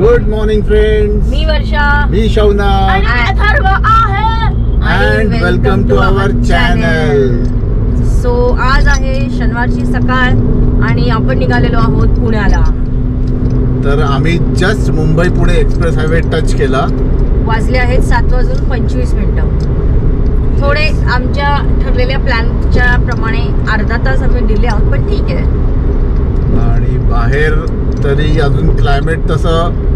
Good morning friends. मी वर्षा. मी शौना. आणि अथर्व आहे. And welcome to our channel. So आज आहे शनिवारची सकाळ आणि आपण निघालेलो आहोत पुण्याला. तर आम्ही just Mumbai Pune express highway touch केला. वाजले आहेत 7:25. थोडे आमच्या ठरलेल्या प्लॅनच्या प्रमाणे अर्धा तास आम्ही डिले आहोत, पण ठीक आहे. आणि बाहेर तरी अजून क्लायमेट तसं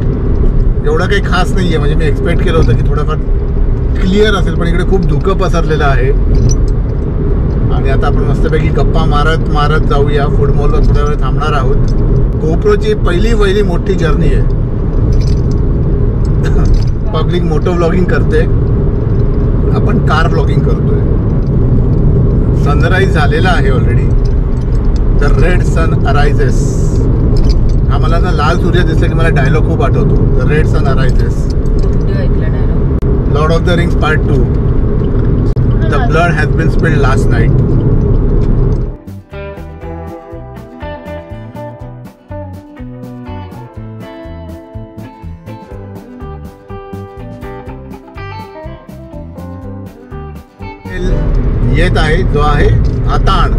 एवढं काही खास नाहीये. म्हणजे मी एक्सपेक्ट केलं होतं की थोडंफार क्लिअर असेल, पण इकडे खूप धुकं पसरलेलं आहे. आणि आता आपण मस्तपैकी गप्पा मारत मारत जाऊया. फूड मॉलला थोड्या वेळ थांबणार आहोत. गोप्रोची पहिली मोठी जर्नी आहे. पब्लिक मोटो व्लॉगिंग करते, आपण कार व्लॉगिंग करतोय. सनराईज झालेला आहे already. The red sun arises. हा मला ना लाल सूर्य दिसला की मला डायलॉग खूप आठवतो. The red sun arises. Lord of the Rings part 2. The blood has been spilled last night. येत आहे जो आहे हाताण.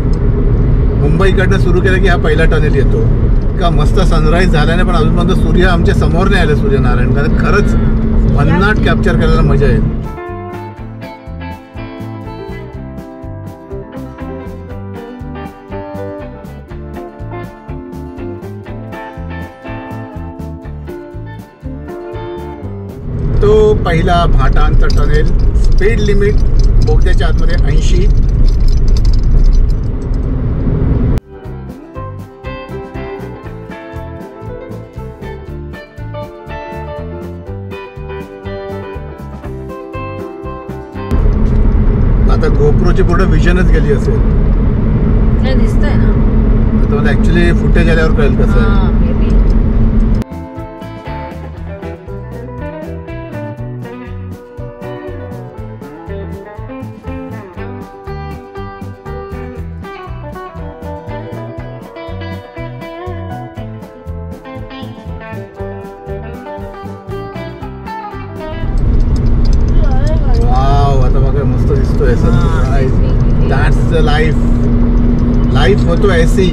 मुंबईकडनं सुरू केलं की हा पहिला टनेल येतो. का मस्त सनराईज झाल्याने पण अजूनपर्यंत सूर्य आमच्या समोर नाही आले. सूर्यनारायण कारण खरंच भन्नाट कॅप्चर करायला मजा येईल. तो पहिला भाटांचा टनेल. स्पीड लिमिट बोगद्याच्या आतमध्ये 80. आता गोप्रोची पुढे विजनच गेली असेल. दिसतंय ना. आता मला ऍक्च्युली फुटेज आल्यावर कळेल कसं आहे. मस्त दिसतोय. दॅट्स द लाईफ होतो ऐसी.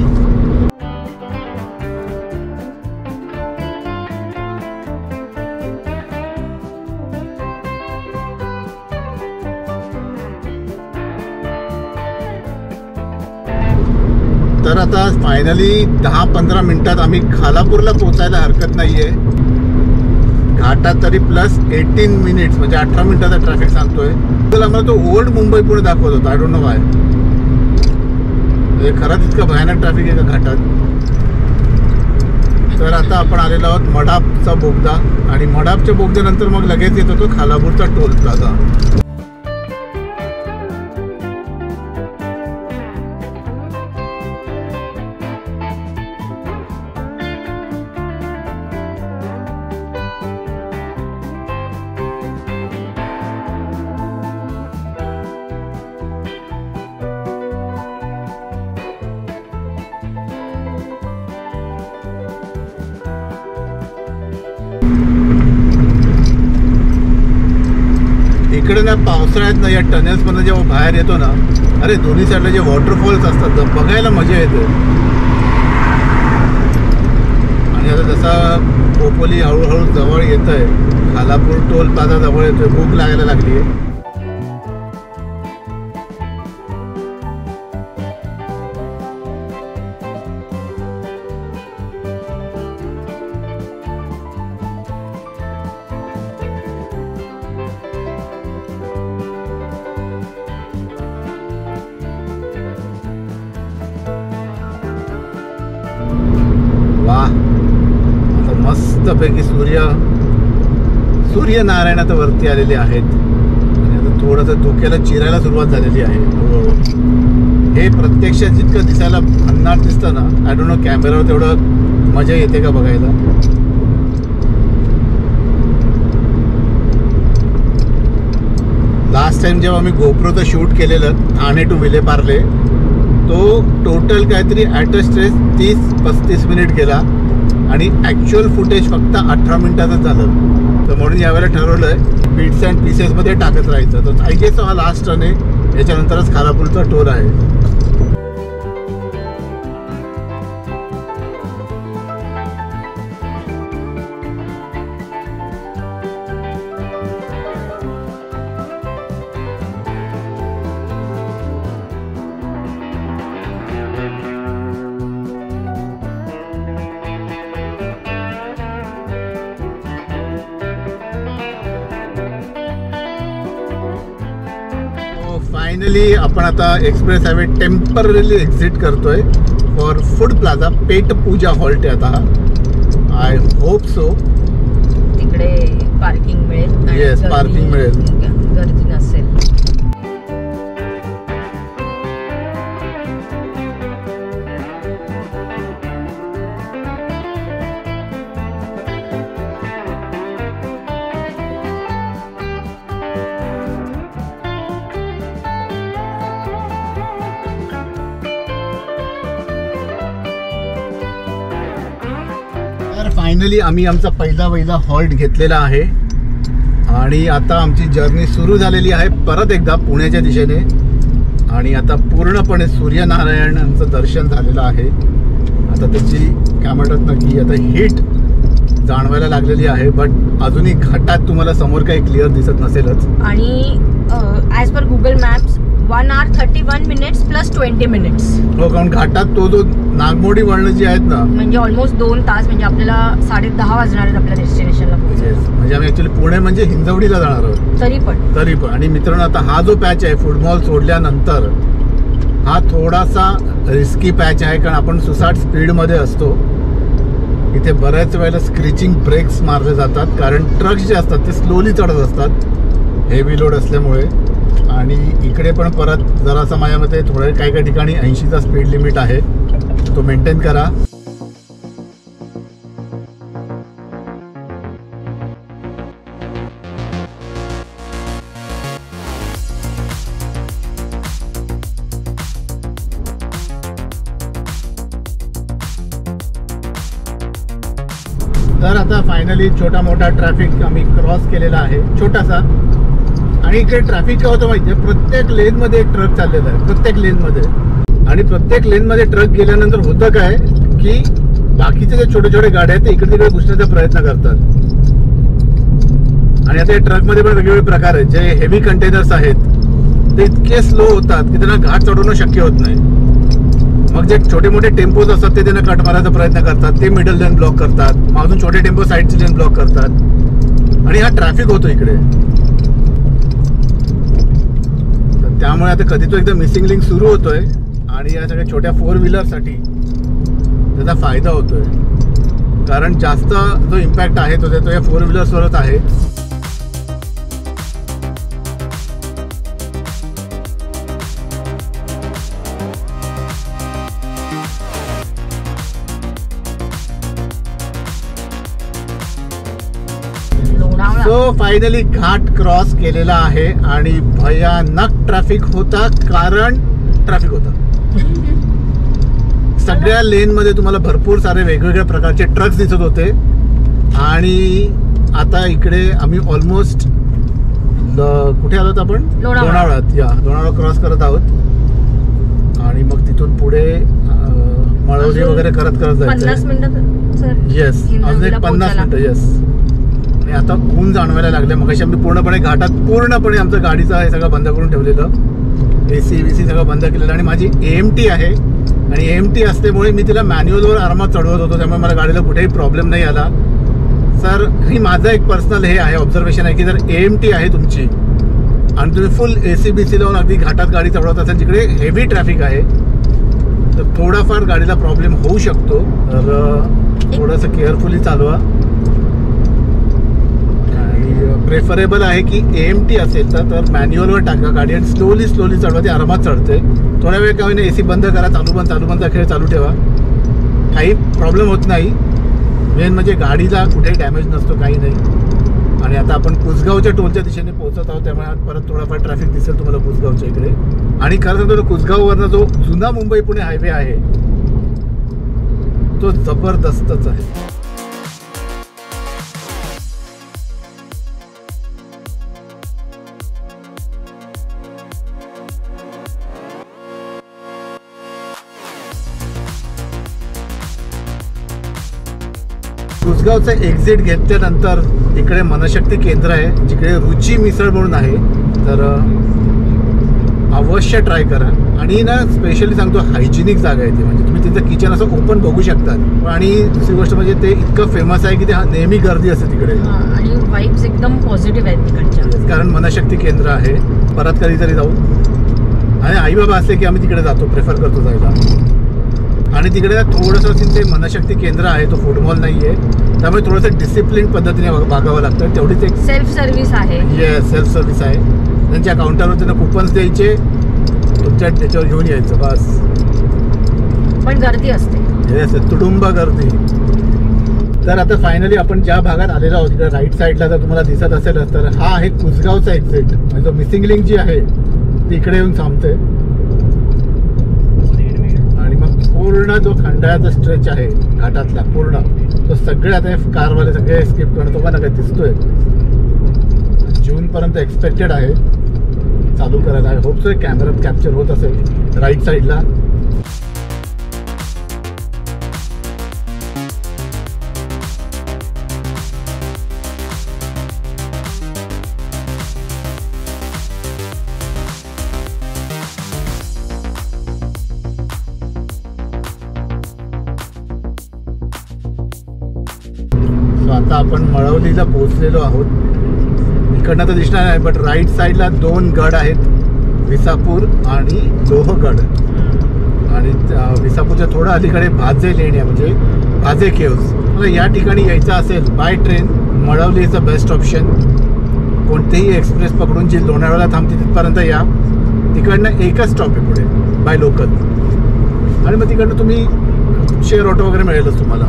तर आता फायनली 10-15 मिनिटात आम्ही खालापूरला पोहोचायला हरकत नाहीये. घाटात तरी प्लस 18 मिनिट्स म्हणजे 18 मिनिटाचा ट्रॅफिक सांगतोय. तर आम्हाला तो ओल्ड मुंबई पुढे दाखवत होता. I don't know Y. खरंच इतकं भयानक ट्रॅफिक आहे का घाटात. तर आता आपण आलेलो आहोत मडापचा बोगदा. आणि मडापच्या बोगद्यानंतर मग लगेच येत होतो खालापूरचा टोल प्लाझा. इकडे ना पावसाळ्यात ना या टनेल्स मधून जेव्हा बाहेर येतो ना, अरे दोन्ही साईडला जे वॉटरफॉल्स असतात बघायला मजा येते. आणि आता जसा खोपोली हळूहळू जवळ येत आहे, खालापूर टोल प्लाझा जवळ येतोय, भूक लागायला लागली आहे. वाह, आता मस्तपैकी सूर्यनारायण आता वरती आलेले आहेत. आणि आता थोडंसं धुक्याला चिरायला सुरुवात झालेली आहे. हे प्रत्यक्षात जितकं दिसायला भन्नाट दिसतं ना, आय डोंट नो कॅमेरावर तेवढं मजा येते का बघायला. लास्ट टाइम जेव्हा आम्ही गोप्रोचं शूट केलेलं ठाणे टू विलेपार्ले, तो टोटल काहीतरी ॲट अ स्ट्रेच 30-35 मिनिट गेला आणि ॲक्च्युअल फुटेज फक्त 18 मिनिटातच झालं. तर म्हणून यावेळेला ठरवलंय बिट्स अँड पीसेसमध्ये टाकत राहायचं. तर आय गेस हा लास्ट रन आहे, याच्यानंतरच खालापूरचा टोल आहे. फायनली आपण आता एक्सप्रेस हायवे टेम्पररीली एक्झिट करतोय फॉर फूड प्लाझा. पेट पूजा हॉल्ट आहे आता. आय होप सो तिकडे पार्किंग मिळेल. येस, पार्किंग मिळेल, गर्दी नसेल. फायनली आम्ही आमचा पहिला हॉल्ट घेतलेला आहे आणि आता आमची जर्नी सुरू झालेली आहे परत एकदा पुण्याच्या दिशेने. आणि आता पूर्णपणे सूर्यनारायणांचं दर्शन झालेलं आहे. आता त्याची काय म्हणतात ना की आता हीट जाणवायला लागलेली आहे. बट अजूनही घाटात तुम्हाला समोर काही क्लिअर दिसत नसेलच. आणि as per Google maps 1 hour 31 minutes plus 20 minutes. हो, कारण घाटात तो जो नागमोडी वळणं जी आहेत ना, म्हणजे ऑलमोस्ट 2 तास, म्हणजे आपल्याला 10:30 वाजणार आहेत आपल्या डेस्टिनेशनला पोहोचायला. म्हणजे आम्ही ऍक्च्युअली पुणे म्हणजे हिंजवडीला जाणार आहोत. तरी पण आणि मित्रांनो, आता हा जो पॅच आहे फूड मॉल सोडल्यानंतर हा थोडासा रिस्की पॅच आहे. कारण आपण सुसाट स्पीडमध्ये असतो. इथे बऱ्याच वेळेला स्क्रिचिंग ब्रेक्स मारले जातात कारण ट्रक्स जे असतात ते स्लोली चढत असतात हेवी लोड असल्यामुळे. आणि इकडे पण परत जरासा माझ्या मते थोडे काही ठिकाणी 80चा स्पीड लिमिट आहे, तो मेंटेन करा. तर आता फायनली छोटा मोठा ट्रॅफिक आम्ही क्रॉस केलेला आहे, छोटासा. आणि इकडे ट्रॅफिक काय होतं माहिती आहे, प्रत्येक लेनमध्ये एक ट्रक चाललेला आहे, प्रत्येक लेनमध्ये. आणि प्रत्येक लेनमध्ये ट्रक गेल्यानंतर होतं काय की बाकीचे जे छोटे छोटे गाड्या आहेत ते इकडे तिकडे घुसण्याचा प्रयत्न करतात. आणि आता या ट्रकमध्ये पण वेगवेगळे प्रकार आहेत. जे हेवी कंटेनर्स आहेत ते इतके स्लो होतात की त्यांना घाट चढवणं शक्य होत नाही. मग जे छोटे मोठे टेम्पोज असतात ते त्यांना कट मारायचा प्रयत्न करतात, ते मिडल लेन ब्लॉक करतात. मग अजून छोटे टेम्पो साईडची लेन ब्लॉक करतात आणि हा ट्रॅफिक होतो इकडे. त्यामुळे आता कधी तो एकदा मिसिंग लिंक सुरू होतोय आणि या सगळ्या छोट्या 4 व्हीलरसाठी त्याचा फायदा होतोय. कारण जास्त जो इम्पॅक्ट आहे तो या 4 व्हीलर्सवरच आहे. सो फायनली घाट क्रॉस केलेला आहे आणि भयानक ट्रॅफिक होता. कारण ट्रॅफिक होता सगळ्या लेन मध्ये. तुम्हाला भरपूर सारे वेगवेगळ्या प्रकारचे ट्रक्स दिसत होते. आणि आता इकडे आम्ही ऑलमोस्ट कुठे आलोत आपण, लोणावळ्यात. लोणावळा क्रॉस करत आहोत आणि मग तिथून पुढे मळवली वगैरे करत जायचं. 50 मिनिटं. येस, अजून एक 50 मिनिटं. येस. आणि आता ऊन जाणवायला लागले. मग आम्ही पूर्णपणे घाटात पूर्णपणे आमचं गाडीचं हे सगळं बंद करून ठेवलेलं, AC बीसी सगळं बंद केलेलं. आणि माझी AMT आहे आणि AMT असल्यामुळे मी तिला मॅन्युअलवर आरामात चढवत होतो, त्यामुळे मला गाडीला कुठेही प्रॉब्लेम नाही आला. सर, ही माझं एक पर्सनल हे आहे, ऑब्झर्वेशन आहे की जर AMT आहे तुमची आणि तुम्ही फुल AC BC लावून अगदी घाटात गाडी चढवत असाल जिकडे हेवी ट्रॅफिक आहे तर थोडाफार गाडीला प्रॉब्लेम होऊ शकतो. तर थोडंसं केअरफुली चालवा. प्रेफरेबल आहे की AMT असेल तर मॅन्युअलवर टाका गाडी आणि स्लोली चढवा, ती आरामात चढते. थोड्या वेळ काय नाही, AC बंद करा, चालू बंद खेळ चालू ठेवा, काही प्रॉब्लेम होत नाही. मेन म्हणजे गाडीला कुठेही डॅमेज नसतो, काही नाही. आणि आता आपण कुसगावच्या टोलच्या दिशेने पोहोचत आहोत, त्यामुळे आज परत थोडाफार ट्रॅफिक दिसेल तुम्हाला कुसगावच्या इकडे. आणि खरं सांगतो कुसगाववरनं जो जुना मुंबई पुणे हायवे आहे तो जबरदस्तच आहे. कुसगावचा एक्झिट घेतल्यानंतर इकडे मनशक्ती केंद्र आहे, जिकडे रुची मिसळ म्हणून आहे. तर अवश्य ट्राय करा. आणि ना स्पेशली सांगतो, हायजिनिक जागा आहे ती. म्हणजे तुम्ही तिथं किचन असं ओपन बघू शकतात. आणि दुसरी गोष्ट म्हणजे ते इतकं फेमस आहे की ते नेहमी गर्दी असते तिकडे. आणि वाईब्स एकदम पॉझिटिव्ह आहेत तिकडच्या. कारण मनशक्ती केंद्र आहे. परत कधीतरी जाऊ. आणि आई बाबा असले की आम्ही तिकडे जातो, प्रेफर करतो जायला. आणि तिकडे थोडंसं ते मनशक्ती केंद्र आहे, तो फूड मॉल नाही आहे, त्यामुळे थोडंसं डिसिप्लिन पद्धतीने वागावं लागतं. तेवढीच एक सेल्फ सर्व्हिस आहे. सेल्फ सर्व्हिस आहे. त्यांच्या काउंटरवर त्यांना कुपन्स द्यायचे, तुमच्या त्याच्यावर घेऊन यायचं बस. पण गर्दी असते. येस, तुडुंब गर्दी. तर आता फायनली आपण ज्या भागात आलेलो आहोत तिकडे राईट साईडला जर तुम्हाला दिसत असेल तर हा आहे कुसगावचा एक्झिट. म्हणजे जो मिसिंग लिंक जी आहे ती इकडे येऊन थांबते. आणि मग पूर्ण जो खंडाळ्याचा स्ट्रेच आहे घाटातला पूर्ण, तो सगळे आता कारवाले सगळे स्किप करतो. का ना काय दिसतोय, जूनपर्यंत एक्सपेक्टेड आहे चालू करायला. आय होप सो कॅमेरात कॅप्चर होत असेल राईट साईडला. आता आपण मळवलीला पोहोचलेलो आहोत. इकडनं तर दिसणार नाही, बट राईट साईडला 2 गड आहेत, विसापूर आणि लोहगड. आणि विसापूरच्या थोडं अलीकडे भाजे लेणी आहे, म्हणजे भाजे केव्स. मला या ठिकाणी यायचं असेल by train, Malavli is the best option. कोणतेही एक्सप्रेस पकडून जी लोणावळ्याला थांबते तिथपर्यंत या. तिकडनं एकच स्टॉप आहे पुढे बाय लोकल. आणि मग तिकडनं तुम्ही शेअर ऑटो वगैरे मिळेलच तुम्हाला.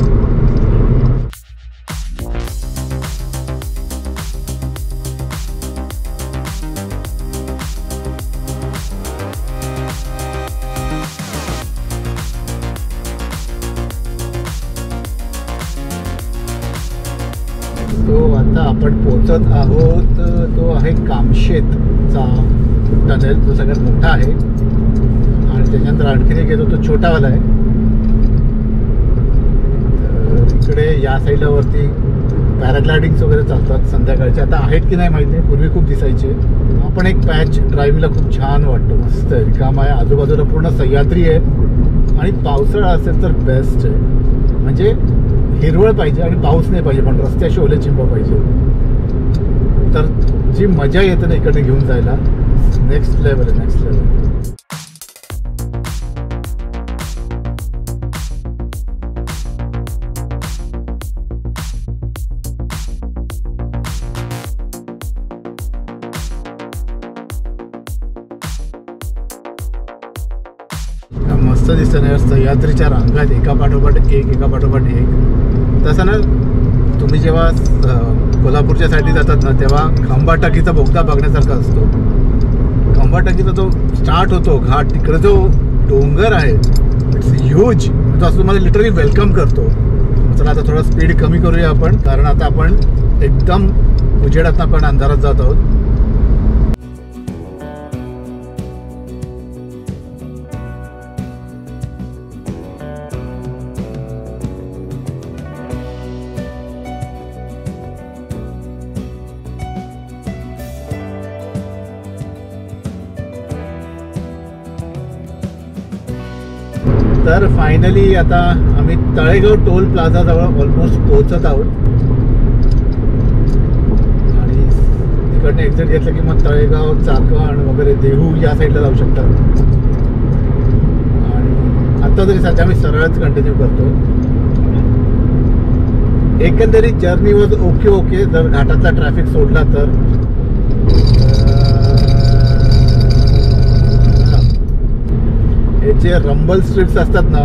तो आता आपण पोहोचत आहोत. तो आहे कामशेतचा टनेल, जो सगळ्यात मोठा आहे. आणि त्याच्यानंतर आणखीन एक येतो, तो छोटावाला आहे. तर इकडे या साईडला वरती पॅराग्लायडिंग्स वगैरे चालतात संध्याकाळचे. आता आहेत की नाही माहिती आहे, पूर्वी खूप दिसायचे. आपण एक पॅच ड्रायव्हिंगला खूप छान वाटतो, मस्त आहे, रिकाम आहे. आजूबाजूला पूर्ण सह्याद्री आहे. आणि पावसाळा असेल तर बेस्ट आहे. म्हणजे हिरवळ पाहिजे आणि पाऊस नाही पाहिजे, पण रस्त्याशी ओले चिंब पाहिजे. तर जी मजा येते ना इकडे घेऊन जायला, नेक्स्ट लेवल आहे, नेक्स्ट लेवल. मस्त दिसतं ना सह्याद्रीच्या रांगात, एका पाठोपाठ एक. तसं ना तुम्ही जेव्हा कोल्हापूरच्या साईडने जातात ना, तेव्हा खंबाटाकीचा बोगदा बघण्यासारखा असतो. खंबाटाकीचा जो स्टार्ट होतो घाट, तिकडे जो डोंगर आहे, इट्स ह्यूज. तो असं तुम्हाला लिटरली वेलकम करतो. चला आता थोडा स्पीड कमी करूया आपण, कारण आता आपण एकदम उजेडात आपण अंधारात जात आहोत. तर फायनली आता आम्ही तळेगाव टोल प्लाझाजवळ ऑलमोस्ट पोहोचत आहोत. आणि तिकडनं एक्झिट घेतलं की मग तळेगाव, चाकण वगैरे देहू या साईडला जाऊ शकतात. आणि आता तरी सध्या आम्ही सरळच कंटिन्यू करतो. एकंदरीत जर्नी वॉज ओके. जर घाटातला ट्रॅफिक सोडला तर. हे जे रंबल स्ट्रिप्स असतात ना,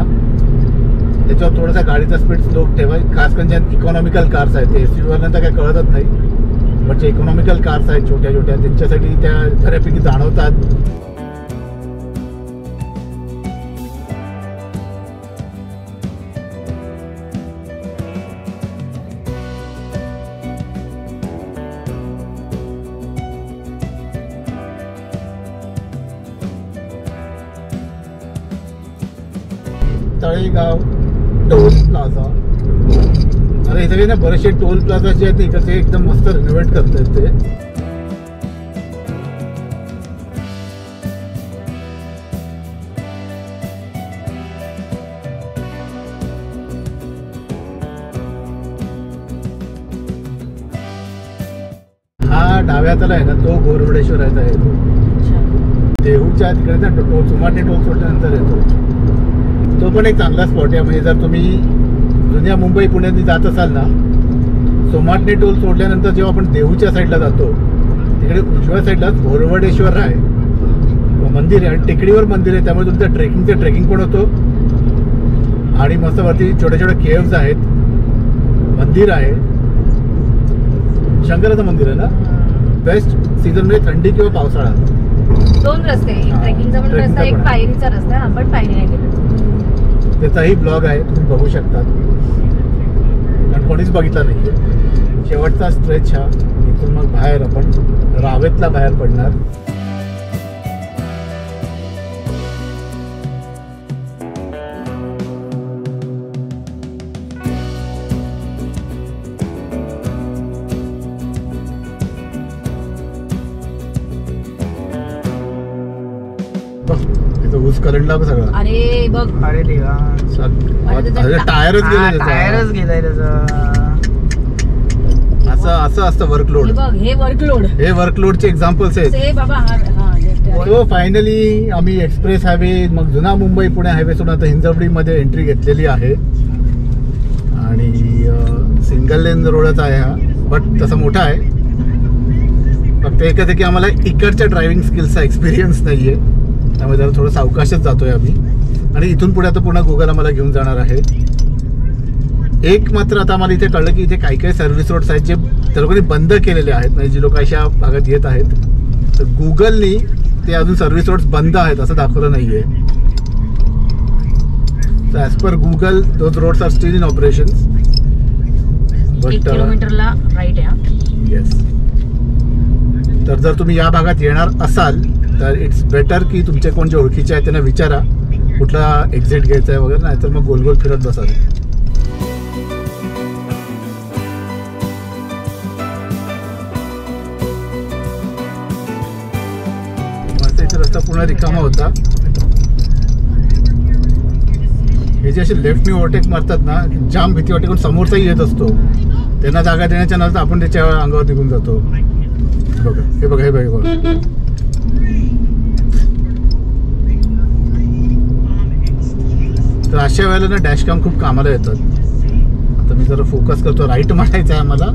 त्याच्यावर थोडासा गाडीचा स्पीड स्लो ठेवा. खास करून ज्या इकॉनॉमिकल कार्स आहेत, ते एसयूव्हीवरनं तर काही कळतच नाही, बट जे इकॉनॉमिकल कार्स आहेत छोट्या त्यांच्यासाठी त्या बऱ्यापैकी जाणवतात. तळेगाव टोल प्लाझा अरे इथे ना बरेचसे टोल प्लाझा जे आहेत ना इकडचे एकदम मस्त रिनोव्हेट करतात ते. हा डाव्यातला आहे ना तो गोरवडेश्वर आहे तो. देहूच्या तिकडे ना टोल सोमाटणे टोल सोडल्यानंतर येतो. तो पण एक चांगला स्पॉट आहे. म्हणजे जर तुम्ही जुन्या मुंबई पुण्यात जात असाल ना, सोमाटणे टोल सोडल्यानंतर जेव्हा आपण देहूच्या साईडला जातो तिकडे उजव्या साईडला गोरवडेश्वर आहे मंदिर आहे आणि टेकडीवर मंदिर आहे. त्यामुळे तुमचं ट्रेकिंग पण होतो आणि मस्त वरती छोटे छोटे केव्स आहेत, मंदिर आहे. शंकराचं मंदिर आहे ना. बेस्ट सीझन म्हणजे थंडी किंवा पावसाळा. 2 रस्ते, एक ट्रेकिंगचा पण रस्ता, एक पायरीचा रस्ता. आपण पायरीने गेलो. त्याचाही ब्लॉग आहे, तुम्ही बघू शकता. कारण कोणीच बघितला नाहीये. शेवटचा स्ट्रेच हा. इथून मग बाहेर आपण रावेतला बाहेर पडणार. ऊस करंटला सगळं. अरे बघ, अरे देवा, टायरच गेले. टायरच गेलाय त्याचा. असं असतं वर्कलोड. हे वर्कलोडचे एक्झाम्पल्स आहेत. सो फायनली आम्ही एक्सप्रेस हायवे मग जुना मुंबई पुणे हायवे सोडून आता हिंजवडीमध्ये एंट्री घेतलेली आहे आणि सिंगल लेन रोडच आहे हा, बट तसा मोठा आहे. फक्त एकच आहे की आम्हाला इकडच्या ड्रायव्हिंग स्किल्सचा एक्सपिरियन्स नाहीये, त्यामुळे जरा थोडं सावकाशच जातोय आम्ही. आणि इथून पुढे आता पुन्हा गुगल आम्हाला घेऊन जाणार आहे. एक मात्र आता आम्हाला इथे कळलं की इथे काही काही सर्व्हिस रोड्स आहेत जे त्या लोकांनी बंद केलेले आहेत. म्हणजे जी लोक अशा भागात येत आहेत, तर गुगलनी ते अजून सर्व्हिस रोड्स बंद आहेत असं दाखवलं नाहीये. So as per Google those roads are still in operation. 1 किलोमीटरला राईट आहे. येस. तर जर तुम्ही या भागात येणार असाल तर इट्स बेटर की तुमचे कोण जे ओळखीचे आहेत त्यांना विचारा कुठला एक्झिट घ्यायचा आहे वगैरे, नाहीतर मग गोल गोल फिरत बसाल. माझा इथे रस्ता पूर्ण रिकामा होता. हे जे असे लेफ्टने ओव्हरटेक मारतात ना, जाम भीती वाटते. कोण समोरचाही येत असतो, त्यांना जागा देण्याच्या नंतर आपण त्याच्या अंगावर निघून जातो. हे बघा. तर अशा वेळेला ना डॅशकॅम खूप कामाला येतात. आता मी जरा फोकस करतो. राईट मारायचं आहे आम्हाला.